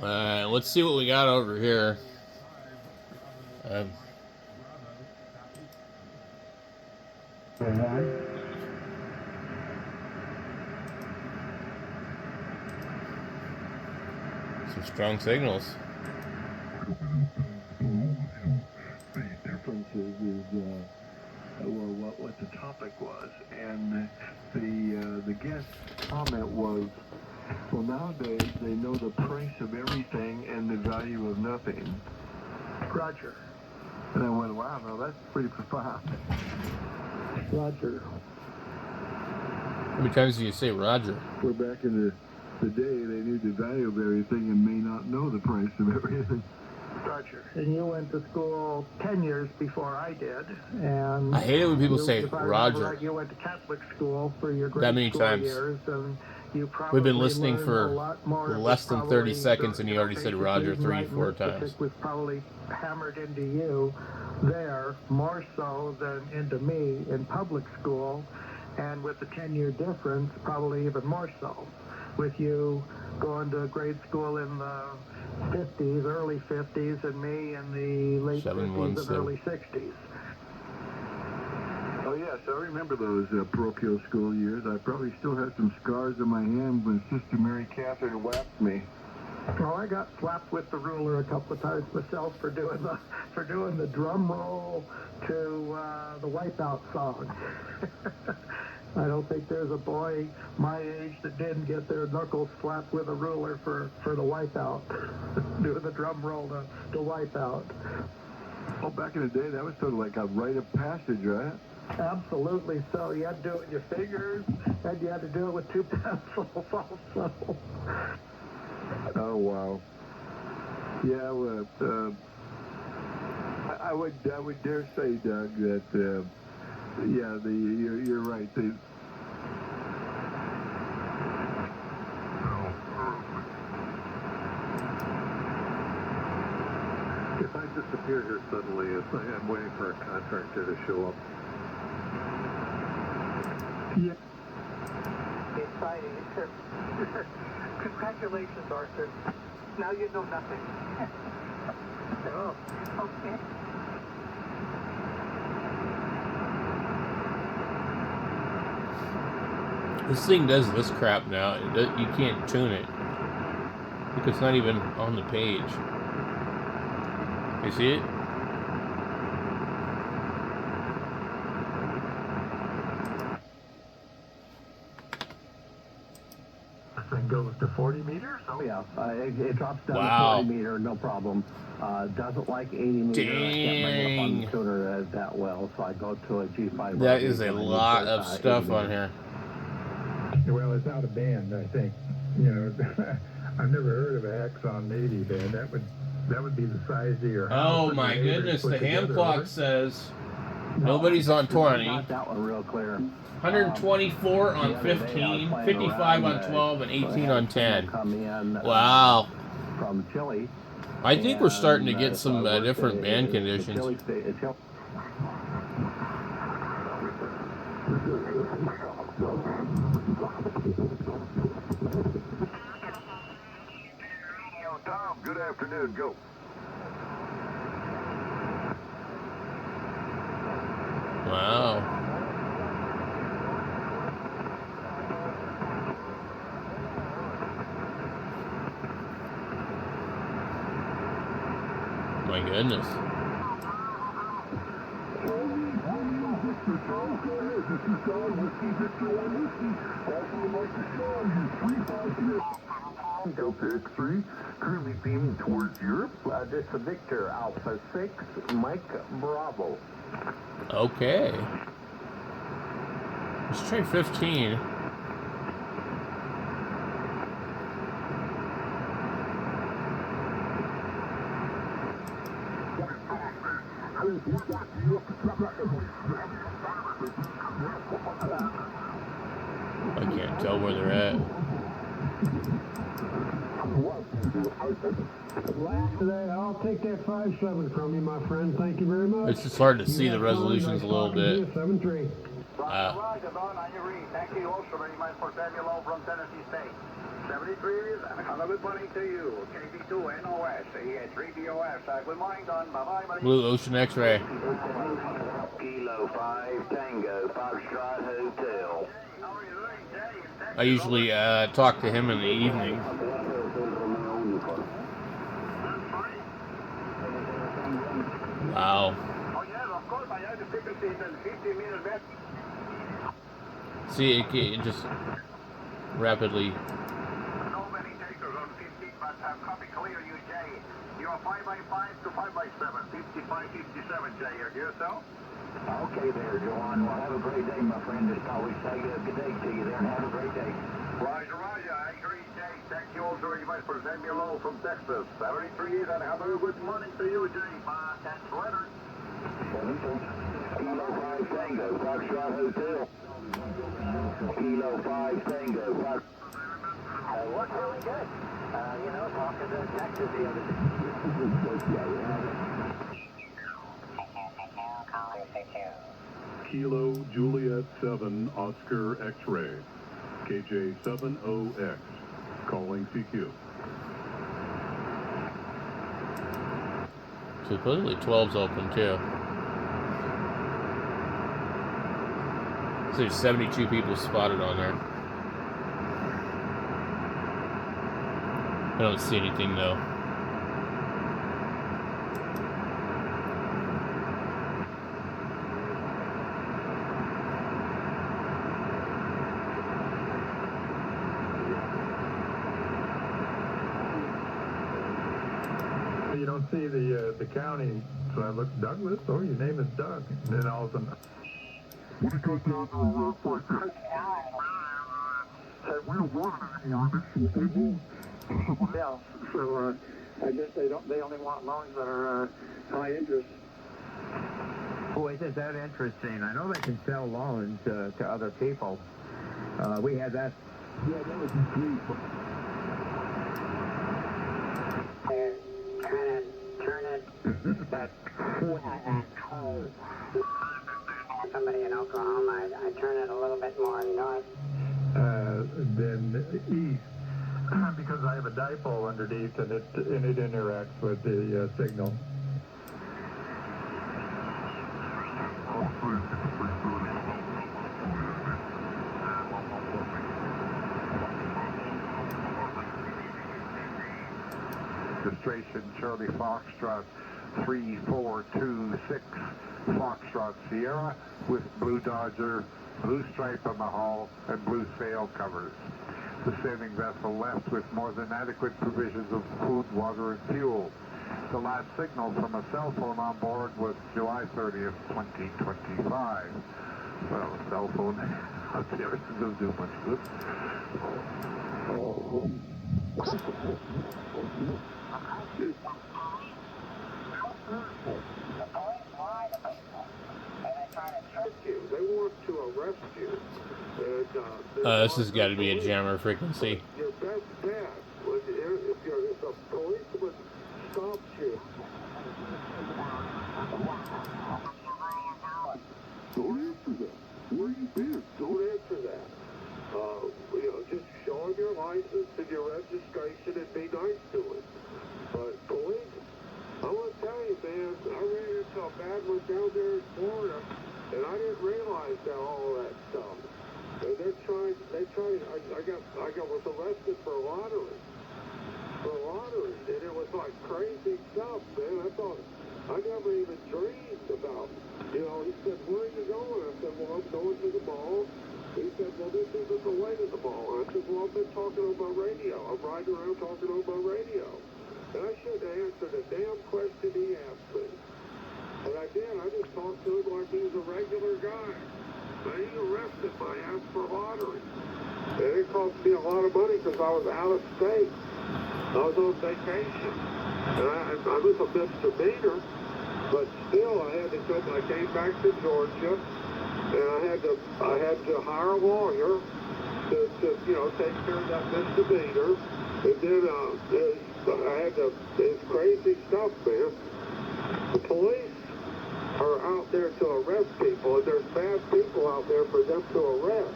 Let's see what we got over here. Some strong signals. The differences is what the topic was, and the guest comment was, well, nowadays they know the price of everything and the value of nothing. Roger. And I went, wow, now that's pretty profound. Roger. How many times do you say Roger? We're back in the day they knew the value of everything and may not know the price of everything. Roger. And you went to school 10 years before I did, and I hate it when people say Roger. Right, you went to Catholic school for your grade that many school times. Years, and you We've been listening for less than 30 seconds, and you already said Roger 4 times. Was probably hammered into you there more so than into me in public school, and with the 10-year difference, probably even more so. With you going to grade school in the 50s, early 50s, and me in the late 50s and early 60s. Oh, yes, I remember those parochial school years. I probably still have some scars on my hand when Sister Mary Catherine whacked me. Well, I got slapped with the ruler a couple of times myself for doing the drum roll to the Wipeout song. I don't think there's a boy my age that didn't get their knuckles slapped with a ruler for the Wipeout, doing the drum roll to Wipeout. Oh, back in the day, that was sort of like a rite of passage, right? Absolutely so. You had to do it with your fingers, and you had to do it with 2 pencils also. Oh, wow. Yeah, well, I would dare say, Doug, that yeah, you're right. If I disappear here suddenly, I'm waiting for a contractor to show up. Yeah. Exciting. Congratulations, Arthur. Now you know nothing. Oh, okay. This thing does this crap now. You can't tune it. Look, it's not even on the page. You see it? This thing goes to 40 meters? Oh, yeah. It drops down to 40 meter, no problem. Doesn't like 80 meter. Dang. I can't bring it up on the tuner that well, so I go to a G5. That is a lot of stuff on here. Well, it's out of band, I think. You know, I've never heard of a Axon 80 band. That would be the size of your house. Oh my goodness! The ham clock says nobody's on 20. That one real clear. 124 on 15, 55 on 12, and 18 on 10. Wow. From Chile. I think we're starting to get some different band conditions. Tom, good afternoon. Go. Wow. My goodness. Delta X3, currently beaming towards Europe. This is Victor Alpha 6, Mike Bravo. Okay. Let's try 15. I can't tell where they're at. Today, I'll take that 5-7 from you, my friend. Thank you very much. It's just hard to see the resolutions a little bit. 7-3. Roger, on your read. Thank you also very much for Daniel from Tennessee State. 73 and hello, good morning to you. KB2 NOS, 3BOS. Good morning, Don. Bye-bye, buddy. Blue Ocean X-Ray. Kilo 5 Tango, Foxtrot Hotel. I usually talk to him in the evening. Wow. Oh, yes, of course. I have the frequency in 50 meters back. See, it just rapidly. No many takers on 15, but copy clear, you, Jay. You're 5x5 to 5x7, 55, 57, Jay. Yourself? Okay there, Joanne. Well, have a great day, my friend. Just always say good day to you there and have a great day. Roger, Roger. I agree, Jay. Thank you all very much for sending me along from Texas. 73 and have a good morning to you, Jay. Thanks, later. Kilo 5 Tango, Foxtrot Hotel. Kilo 5 Tango, Fox. Worked really good. Talking to Texas the other day. Kilo Juliet 7 Oscar X-Ray, KJ70X, calling CQ. Supposedly 12's open too. So there's 72 people spotted on there. I don't see anything though. You don't see the county, so I looked, Douglas, oh, your name is Doug. And then all of a sudden, when it goes down to a rough like that, said, we don't want anything on it. They won't. Someone else. So I guess they only want loans that are high interest. Boy, isn't that interesting? I know they can sell loans to other people. We had that. Yeah, that was great. Turn it back. Somebody in Oklahoma, I turn it a little bit more north. Then east, because I have a dipole underneath and it interacts with the signal. Registration Charlie Foxtrot 3426 Foxtrot Sierra with blue Dodger, blue stripe on the hull, and blue sail covers. The sailing vessel left with more than adequate provisions of food, water, and fuel. The last signal from a cell phone on board was July 30th, 2025. Well, a cell phone out there doesn't do much good. They want to arrest you. This has got to be a jammer frequency. Your best bet was if a policeman stops you. Don't answer that. Where you been? Don't answer that. Just show him your license and your registration and be nice to him. But police, I want to tell you, man, I ran into a bad one down there in Florida, and I didn't realize all that stuff. And I was arrested for lottery. And it was like crazy stuff, man. I never even dreamed about, he said, where are you going? I said, well, I'm going to the mall. He said, well, this isn't the way to the mall. I said, well, I've been talking on my radio. I'm riding around talking on my radio. And I should have answered a damn question he asked me. And I did. I just talked to him like he was a regular guy. But he arrested my ass for lottery. And it cost me a lot of money because I was out of state. I was on vacation. And I was a misdemeanor. But still, I came back to Georgia. And I had to hire a lawyer to take care of that misdemeanor. And then it's crazy stuff, man. The police are out there to arrest people, and there's bad people out there for them to arrest.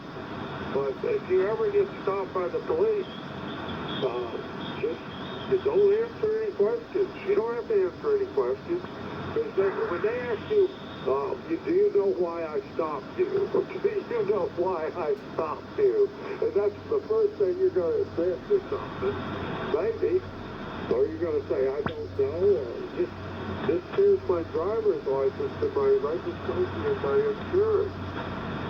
But if you ever get stopped by the police, Just don't answer any questions. You don't have to answer any questions. Because when they ask you, do you know why I stopped you? Do you know why I stopped you? And that's the first thing you're going to say to something. Maybe. Or you're going to say, I don't know. Or just here's my driver's license and my registration and my insurance.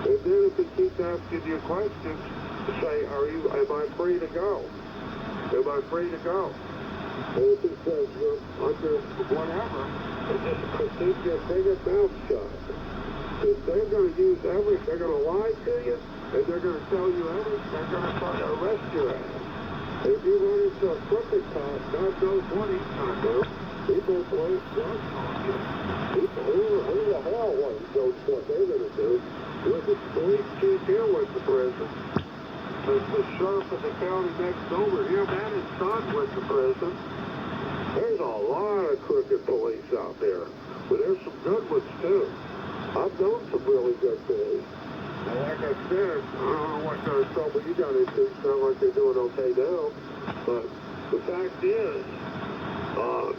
And then if he keeps asking you questions, say, am I free to go? Am I free to go? And if he says you're under whatever, just keep your biggest mouth shut. Because they're going to use everything. They're going to lie to you, and they're going to tell you everything. They're going to try to arrest your ass. And if you run into a crooked cop, God knows what he's going to do. People play drugs on you. People, who the hell knows what they're going to do? When the police chief here went to prison, the sheriff of the county next over, him and his son went to prison. There's a lot of crooked police out there, but there's some good ones too. I've known some really good police. And like I said, I don't know what kind of trouble you got into. Sound like they're doing okay now. But the fact is,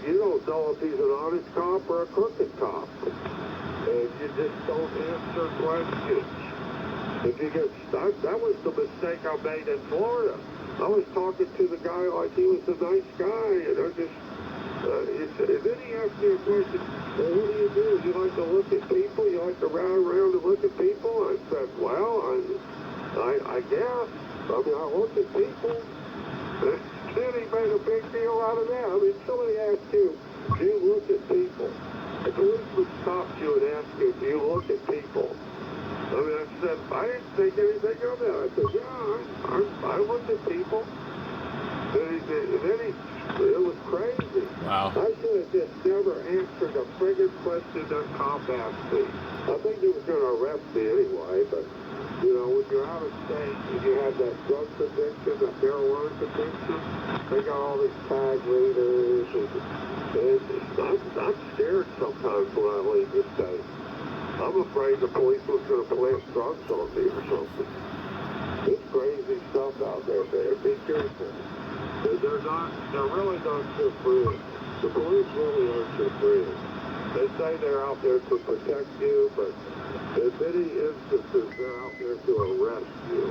you don't know if he's an honest cop or a crooked cop. And you just don't answer questions. If you get stuck, that was the mistake I made in Florida. I was talking to the guy like he was a nice guy, and I just, and then he asked me a question, well, what do? You like to look at people? You like to ride around and look at people? I said, well, I guess. I mean, I look at people. Then he made a big deal out of that. I mean, somebody asked you, do you look at people? A policeman stopped you and asked you, do you look at people? I mean, I said, I didn't think anything of that. I said, yeah, I look at people. And then it was crazy. Wow. I should have just never answered a friggin' question that cop asked me. I think he was going to arrest me anyway, but, you know, when you're out of state and you have that drug conviction, that marijuana conviction, they got all these tag readers, and I'm scared sometimes when I leave the state. I'm afraid the police was going to plant drugs on me or something. It's crazy stuff out there, man. Be careful. They're really not your friends. The police really aren't your friends. They say they're out there to protect you, but in many instances, they're out there to arrest you.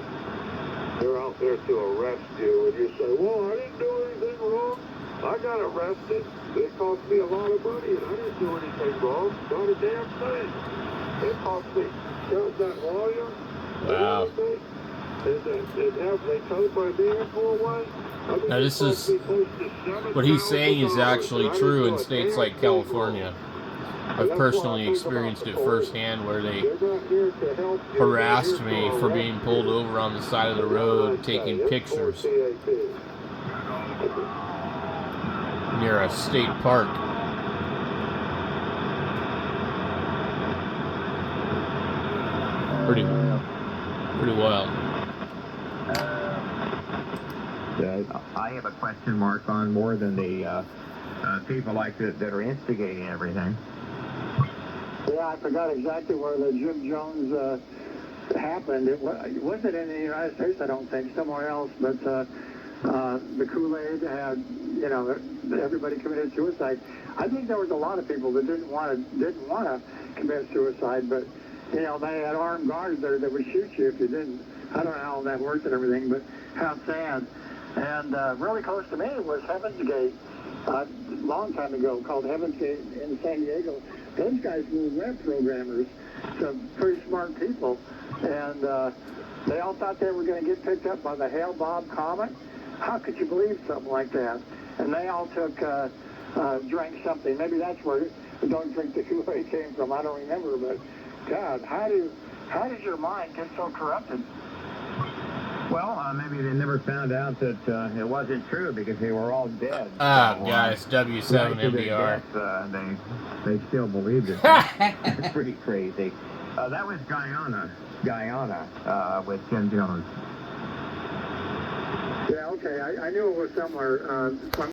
They're out there to arrest you, and you say, well, I didn't do anything wrong. I got arrested. It cost me a lot of money, and I didn't do anything wrong. Not a damn thing. It cost me that lawyer. Wow. And they towed my vehicle away. Now this is, what he's saying is actually true in states like California. I've personally experienced it firsthand where they harassed me for being pulled over on the side of the road taking pictures near a state park. Pretty wild. I have a question mark on more than the people like that are instigating everything. Yeah, I forgot exactly where the Jim Jones happened. It wasn't in the United States, I don't think, somewhere else. But the Kool-Aid had, you know, everybody committed suicide. I think there was a lot of people that didn't want to commit suicide, but you know, they had armed guards there that would shoot you if you didn't. I don't know how that worked and everything, but how sad. And really close to me was Heaven's Gate, a long time ago, called Heaven's Gate in San Diego. Those guys were web programmers, some pretty smart people, and they all thought they were going to get picked up by the Hale-Bopp comet. How could you believe something like that? And they all took, drank something. Maybe that's where Don't Drink the Kool-Aid came from. I don't remember, but God, how does your mind get so corrupted? Well, maybe they never found out that it wasn't true because they were all dead. Guys, W7MDR. They still believed it. It's pretty crazy. That was Guyana, with Jim Jones. Yeah, okay. I knew it was somewhere.